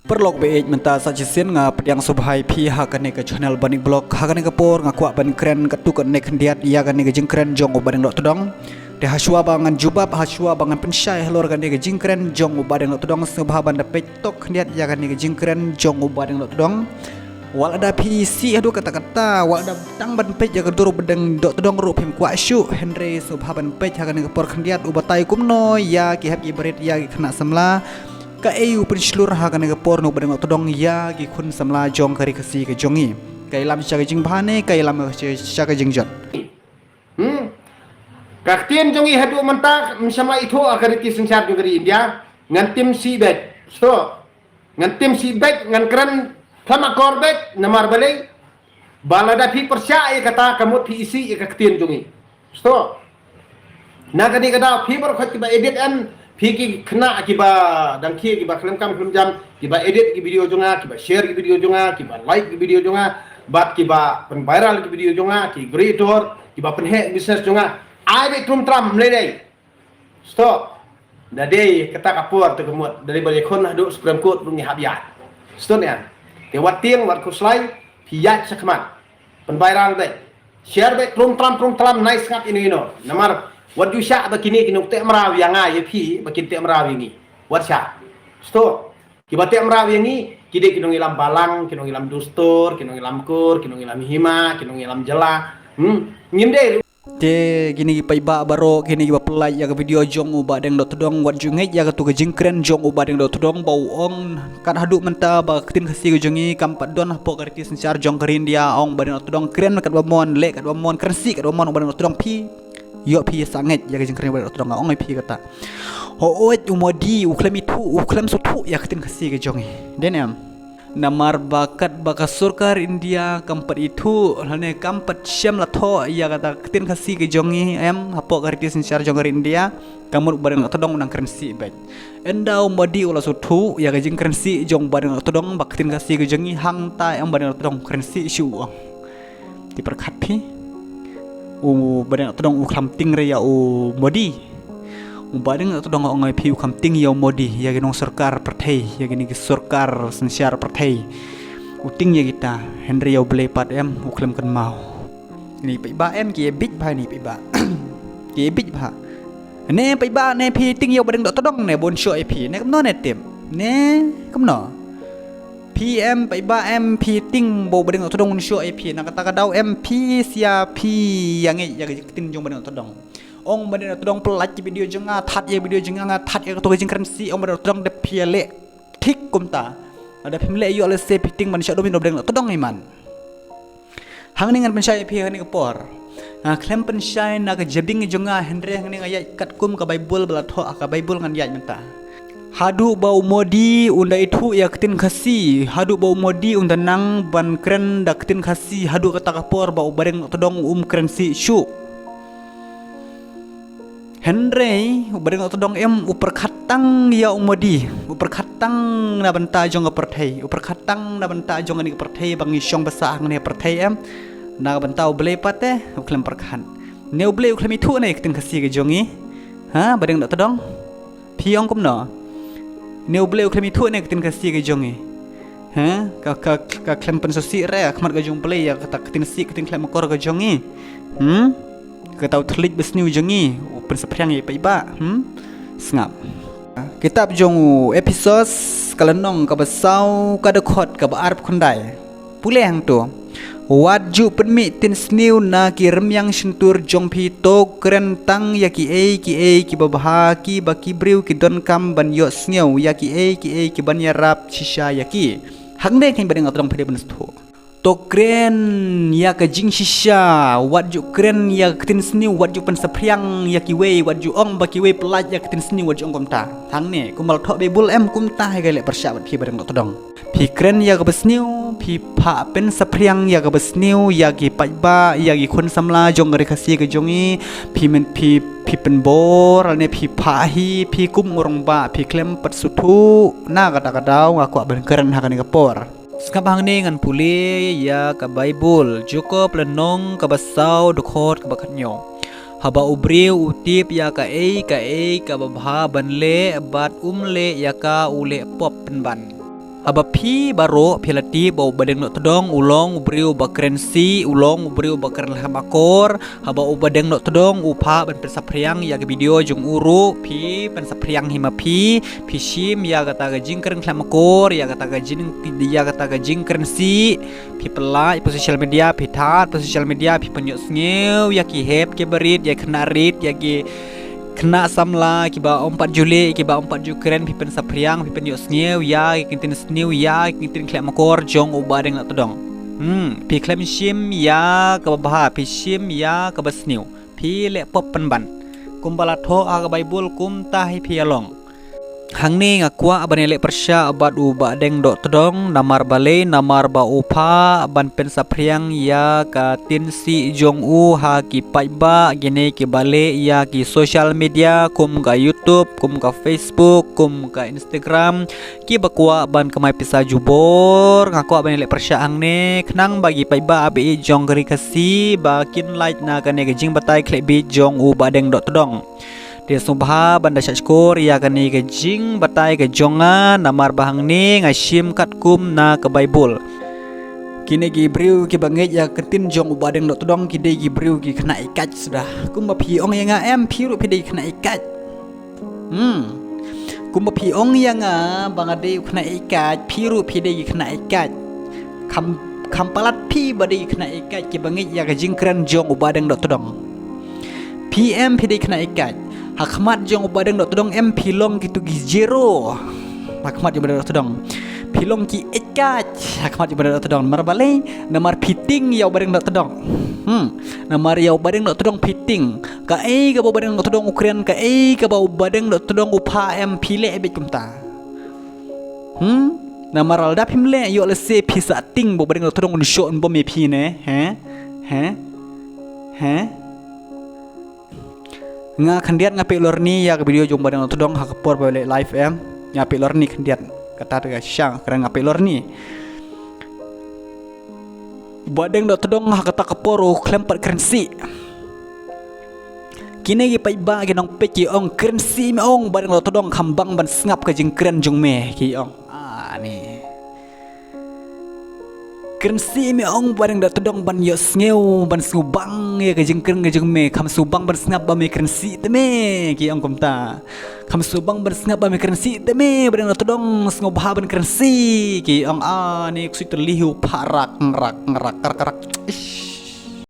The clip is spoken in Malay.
Perlok be menta sajisen nga pediang subhai pi hakane ke channel baning blog hakane ke por ngakwa ban keren ketu ke nek ndiat ya gane ke jingkren jong baning dok todong de haswa bangan jubab haswa bangan pensyai helor gane ke jingkren jong baning dok todong sebah ban dapet tok ndiat ya gane ke jingkren jong baning dok todong wal ada PC adu kata-kata wal ada tang ban pej ya keduru bedeng dok todong ru pim kwa syu Henry subha ban pej hakane ke por khendiat ubatai kumno ya ki hab ibrit ya ki kena samla ka eu penseluruh hakane ke por no bedeng todong ya ki kun samla jong kari kasi ke jongi kai lam cha ke jing bhane kai lam cha ke jing jot Kaktian jongi hadu mentak sama itu akan ki sengsar juga di India ngan tim si bet so ngan tim si bet ngan keren sama korbet namar balai balada pi percaya kata kamu pi isi kaktian jongi so naga ni kata pi berkhot kiba edit an pi ki kena kiba dangki kiba kelam kam kelam jam kiba edit ki video jonga kiba share ki video jonga kiba like ki video jonga bat kiba pen viral ki video jonga ki creator kiba pen hack business jonga ai trum tram mledai stop dade kata kapur tu kemut dari balik kon duk Supreme Court bunyi habiat stop ya te wat tiang wat kuslai piyat sakmat pen viral dai share be trum tram nice ngap ini no namar wat ju syak begini kinuk te merawi yang ai pi bakin te merawi ni wat syak stop kiba te merawi ni kide kinung ilam balang kinung ilam dustur kinung ilam kur kinung ilam hima kinung ilam jela ngimde te gini pai ba baro gini ba pelai ya ke video jong uba deng dot todong wat junget ya ke tu ke jingkren jong uba deng dot todong bau ong kan hadu menta ba ketin khasi ke jongi kampat don po karti sencar jong kerin dia ong ba deng dot todong kren kat ba mon le kat ba mon krensi kat ba mon ba deng dot todong pi yo pi sanget ya ke jingkren ba deng dot todong ong ai pi kata ho oi umodi uklam itu uklam sotu ya ketin khasi ke jongi den namar bakat bakas surkar India kampat itu hane kampat syam latho ya kata ketin khasi ke jongi hapo karti sencar jong India kamur bareng todong nang krensi baik endau modi ulah sutu ya ke jing krensi jong bareng todong bak ketin khasi ke jongi hang ta bareng todong krensi syu diperkat pi bareng todong uklam ting re ya modi bareng todong ngai pi ukam ting ya modi ya ginong surkar perthai ya gini surkar sensyar perthai uting ya kita Henry ya blai pat uklam kan mau ni pai ba ki big bha ni pai ba ki big bha ne pai ba ne pi ting ya bareng todong ne bon sho pi ne kamno ne tem ne kamno PM pai ba pi ting bo bareng todong sho pi na kata kadau pi sia pi yang ya ting jong bareng todong ong badeng todong pelaj video jenga that ya video jenga that ya to jing krensi ong badeng todong de piale tik kumta ada pimle yo ale se piting man syado min badeng todong iman hang ningan pensyai pi hani kepor klem pensyai na ke jebing jenga Henry hang ning ayat kat kum ka bible bala tho ka bible ngan yat menta hadu bau modi unda itu ya ketin khasi hadu bau modi unda nang ban kren da ketin khasi hadu kata kapor bau badeng todong krensi syu Henry bareng todong uper khatang ya umodi uper khatang na banta jong perthai uper khatang na banta jong ni perthai bangi syong basa ngne perthai na banta blai pate uklem perkhan ne blai uklem itu ne ketin khasi ke jongi bareng todong piong kumno ne blai uklem itu ne ketin khasi ke jongi ka klem pensosi re khmat ga jong blai ya kata ketin si ketin klem kor ga jongi ketau telik besniu jongi pensepriang ye paiba sengap kitab jong episode kalenong ka basau ka dekhot ka arab khundai pule hang tu waju penmi tin sniu na ki remyang sentur jong pi to keren tang ya ki ki babha ki baki briu ki don kam ban yo sniu ya ki ki ban ya rap shisha ya ki hang de kin badeng atong pede benstu to kren ya ke jing shisha wat ju kren ya ketin sni wat ju pen sepriang ya ki we wat ju ong ba ki we pelaj ya ketin sni wat ju ong komta thang ne kumal tho bebul kumta hai gale persyabat pi bareng todong pi kren ya ke besniu pi pha pen sepriang ya ke besniu ya ki pajba ya ki khun samla jong gari khasi ke jongi pi men pi pen bor ne pi pha hi pi kum urong ba pi klem pat sutu na kata kadau aku ben keren hakane kapor Sekabang ni ngan puli ya ka Bible cukup lenong ka basau dokot ka bakatnyo haba ubriu utip ya ka ka babha banle bat umle ya ka ule pop penban Haba pi baro pilati bau badeng nok tedong ulong ubriu bakrensi ulong ubriu bakren hamakor haba ubadeng nok tedong upa ban pensapriang ya video jung uru pi pensapriang hima pi shim ya kata gajing keren hamakor ya kata gajing krensi pi pelai po social media pi tat po social media pi penyuk sngew ya ki hep ki berit ya kena rit ya ki kena samla kiba 4 Juli kiba 4 Jukren pipen sapriang pipen yuk snew ya kintin snew ya kintin klem makor jong ubadeng nak todong pi klem shim ya kabah pi shim ya kabah snew pi le pop penban kumbala tho aga bible kum tahi pi along hang ni ngakwa abane le persya abad ubadeng dok todong namar bale namar ba upa ban pen sapriang ya katin si jong u ha ki paiba gene ki bale ya ki social media kum ka YouTube kum ka Facebook kum ka Instagram ki bakwa ban kamai pisa jubor ngakwa abane le persya hang ne knang bagi paiba abi jong geri kasi bakin light na kane gejing batai klek bi jong ubadeng dok todong dia subha banda syukur ya kani gejing batai ke jonga namar bahang ni ngashim kat kum na ke bible kini gibriu ki banget ya ketin jong ubadeng dok todong kide gibriu ki kena ikat sudah kum ba piong yang am piru pide kena ikat kum ba piong yang bangade kena ikat piru pide kena ikat kampalat pi bade kena ikat ki banget ya gejing keren jong ubadeng dok todong PM pide kena ikat Hakmat jong ubadeng dok todong em pilong gitu gi zero hakmat jong ubadeng dok todong pilong ki ekat hakmat jong ubadeng dok todong namar balai namar piting ya ubadeng dok todong namar ya ubadeng dok todong piting ka ka ubadeng dok todong ukrian ka ka ubadeng dok todong upa em pile ebet kumta namar alda pimle yo lese pisa ting ubadeng dok todong unsho bom me pine nga khandiat ngapi lor ni ya video jong badang todong hakapor bale live em ngapi lor ni khandiat kata ga syang kerang ngapi lor ni badang dok todong hakata kaporo klempat krensi kini gi paiba gi nong peki ong krensi me ong badang dok todong khambang ban sngap ka jing kren jong me ki ong ni krensi me ong badang dok todong ban yo sngew ban subang ya gajeng kren gajeng me kam subang ban snap ba me krensi teme ki ong komta kam subang ban snap ba me krensi teme badang dok todong sngob ha ban krensi ki ong ni kusut lihu parak ngerak karak